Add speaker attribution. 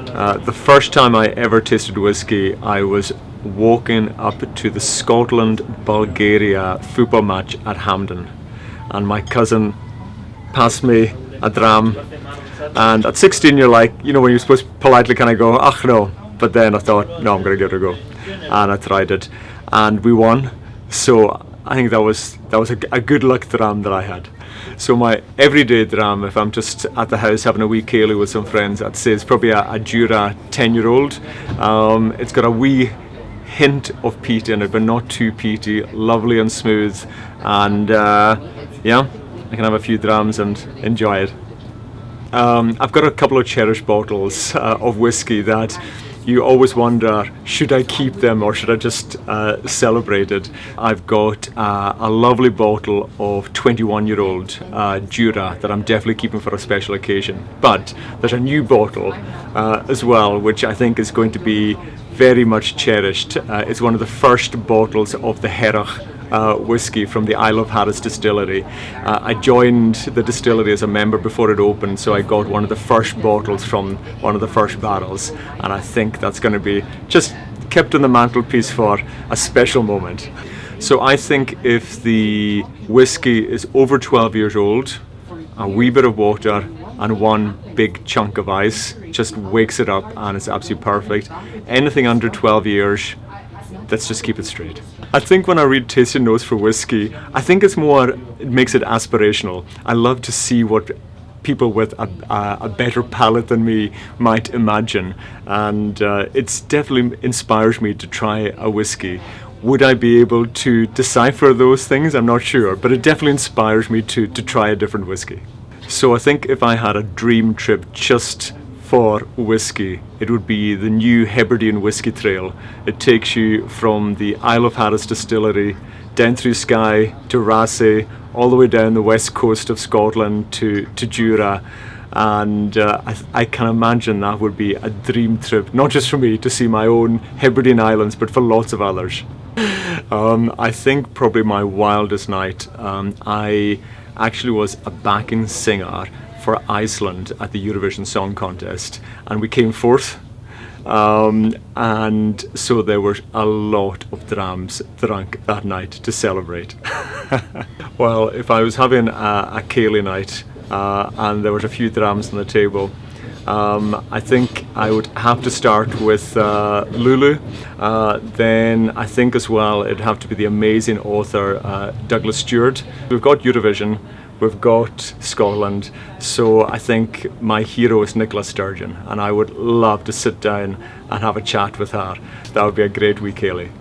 Speaker 1: The first time I ever tasted whiskey, I was walking up to the Scotland-Bulgaria football match at Hampden, and my cousin passed me a dram, and at 16 you're like, you know, when you're supposed to politely kind of go, ach no, but then I thought, no, I'm going to give it a go, and I tried it, and we won. So I think that was a good luck dram that I had. So my everyday dram, if I'm just at the house having a wee ceilidh with some friends, I'd say it's probably a Jura 10-year-old. It's got a wee hint of peat in it, but not too peaty, lovely and smooth, and yeah, I can have a few drams and enjoy it. I've got a couple of cherished bottles of whiskey that you always wonder, should I keep them or should I just celebrate it? I've got a lovely bottle of 21-year-old Jura that I'm definitely keeping for a special occasion. But there's a new bottle as well, which I think is going to be very much cherished. It's one of the first bottles of the Herach whiskey from the Isle of Harris distillery. I joined the distillery as a member before it opened, so I got one of the first bottles from one of the first barrels, and I think that's going to be just kept on the mantelpiece for a special moment. So I think if the whiskey is over 12 years old, a wee bit of water and one big chunk of ice just wakes it up, and it's absolutely perfect. Anything under 12 years, let's just keep it straight. I think when I read tasting notes for whiskey, I think it makes it aspirational. I love to see what people with a better palate than me might imagine, and it's definitely inspires me to try a whiskey. Would I be able to decipher those things? I'm not sure, but it definitely inspires me to try a different whiskey. So I think if I had a dream trip just for whiskey, it would be the new Hebridean Whiskey Trail. It takes you from the Isle of Harris distillery down through Skye to Raasay, all the way down the west coast of Scotland to Jura, and I can imagine that would be a dream trip, not just for me to see my own Hebridean Islands, but for lots of others. I think probably my wildest night, I actually was a backing singer for Iceland at the Eurovision Song Contest, and we came fourth, and so there were a lot of drams drunk that night to celebrate. Well, if I was having a ceilidh night and there was a few drams on the table, I think I would have to start with Lulu. Then I think as well it'd have to be the amazing author Douglas Stewart. We've got Eurovision, we've got Scotland, so I think my hero is Nicola Sturgeon, and I would love to sit down and have a chat with her. That would be a great wee ceilidh.